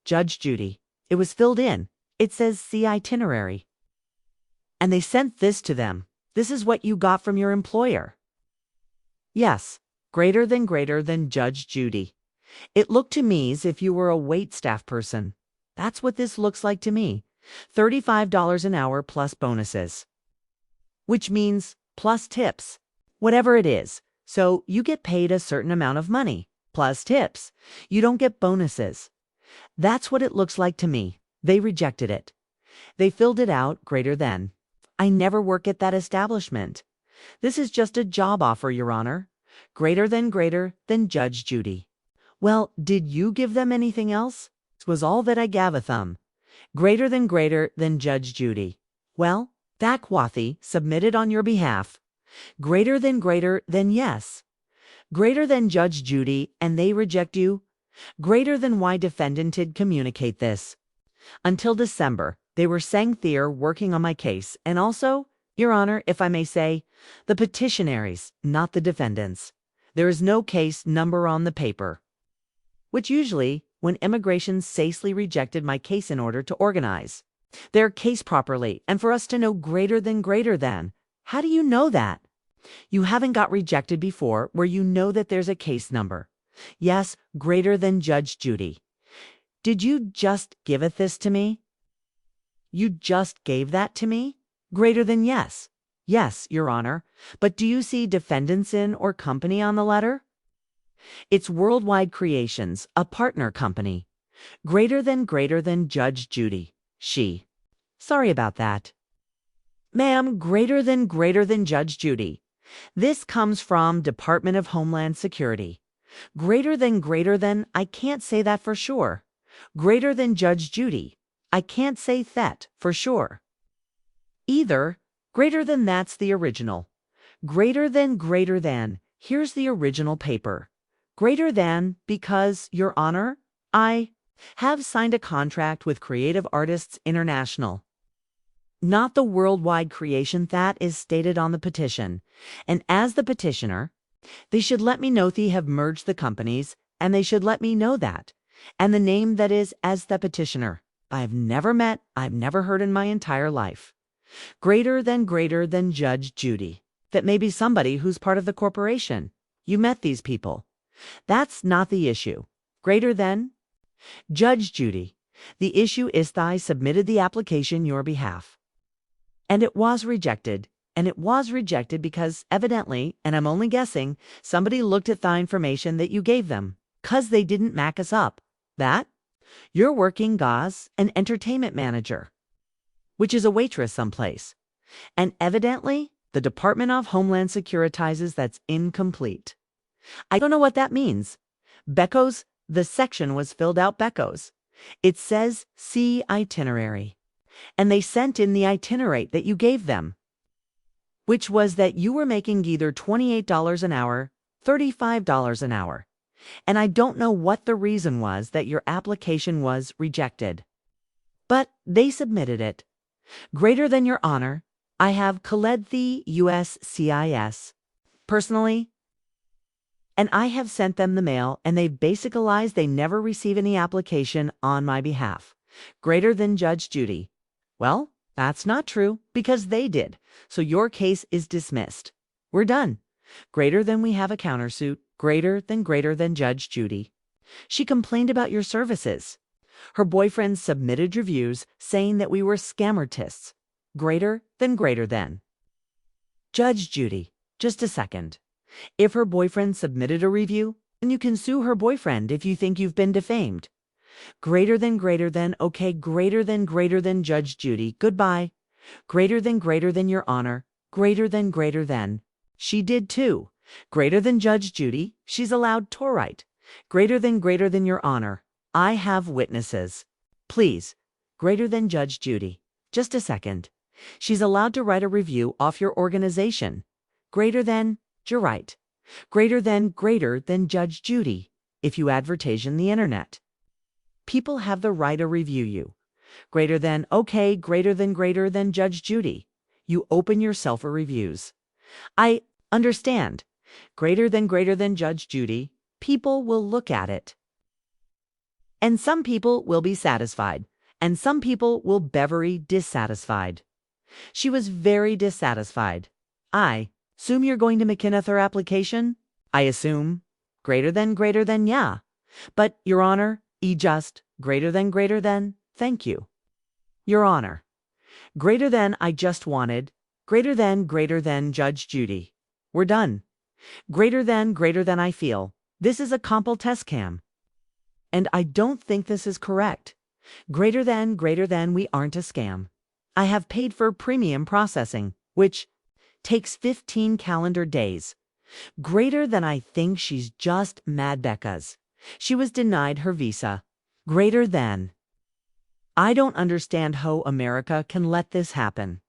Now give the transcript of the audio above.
Judge Judy. It was filled in. It says see itinerary. And they sent this to them. This is what you got from your employer. Yes, greater than Judge Judy. It looked to me as if you were a waitstaff person. That's what this looks like to me. $35 an hour plus bonuses. Which means plus tips. Whatever it is. So you get paid a certain amount of money. Plus tips. You don't get bonuses. That's what it looks like to me. They rejected it. They filled it out greater than. I never work at that establishment. This is just a job offer, Your Honor. Greater than Judge Judy. Well, did you give them anything else? This was all that I gave a thumb. Greater than Judge Judy. Well, that quathy submitted on your behalf. Greater than yes. Greater than Judge Judy, and they reject you. Greater than why defendant did communicate this. Until December, they were sang there working on my case, and also, Your Honor, if I may say, the petitionaries, not the defendants. There is no case number on the paper. Which usually, when immigration safely rejected my case in order to organize their case properly, and for us to know greater than. How do you know that? You haven't got rejected before where you know that there's a case number. Yes, greater than Judge Judy. Did you just give it this to me? You just gave that to me? Greater than yes. Yes, Your Honor. But do you see defendants in or company on the letter? It's Worldwide Creations, a partner company. Greater than Judge Judy. She. Sorry about that. Ma'am, greater than Judge Judy. This comes from Department of Homeland Security. Greater than, I can't say that for sure. Greater than Judge Judy. I can't say that for sure. Either, greater than that's the original. Greater than, here's the original paper. Greater than, because, Your Honor, I have signed a contract with Creative Artists International. Not the worldwide creation that is stated on the petition. And as the petitioner, they should let me know they have merged the companies, and they should let me know that. And the name that is as the petitioner. I've never heard in my entire life. Greater than Judge Judy. That may be somebody who's part of the corporation. You met these people. That's not the issue. Greater than Judge Judy. The issue is that I submitted the application your behalf. And it was rejected. And it was rejected because, evidently, and I'm only guessing, somebody looked at the information that you gave them. 'Cause they didn't mack us up. That? You're working as an entertainment manager, which is a waitress someplace. And evidently, the Department of Homeland Securitizes that's incomplete. I don't know what that means. Becco's, the section was filled out Becco's. It says see itinerary. And they sent in the itinerary that you gave them, which was that you were making either $28 an hour, $35 an hour. And I don't know what the reason was that your application was rejected. But they submitted it. Greater than Your Honor, I have colled the USCIS personally, and I have sent them the mail, and they've basicalized they never receive any application on my behalf. Greater than Judge Judy. Well, that's not true, because they did. So your case is dismissed. We're done. Greater than we have a countersuit. Greater than Judge Judy. She complained about your services. Her boyfriend submitted reviews saying that we were scammertists. Greater than. Judge Judy, just a second. If her boyfriend submitted a review, then you can sue her boyfriend if you think you've been defamed. Greater than, okay, greater than Judge Judy, goodbye. Greater than Your Honor, greater than. She did too. Greater than Judge Judy, she's allowed to write. Greater than Your Honor, I have witnesses. Please, greater than Judge Judy, just a second. She's allowed to write a review off your organization. Greater than, you're right. Greater than Judge Judy, if you advertise on the internet. People have the right to review you. Greater than, okay, greater than Judge Judy. You open yourself for reviews. I understand. Greater than Judge Judy. People will look at it. And some people will be satisfied, and some people will be very dissatisfied. She was very dissatisfied. I assume you're going to McKenna her application? I assume. Greater than, yeah. But, Your Honor, just, greater than, thank you. Your Honor. Greater than I just wanted. Greater than Judge Judy. We're done. Greater than I feel. This is a compel test cam. And I don't think this is correct. Greater than we aren't a scam. I have paid for premium processing, which takes 15 calendar days. Greater than I think she's just mad because she was denied her visa. Greater than. I don't understand how America can let this happen.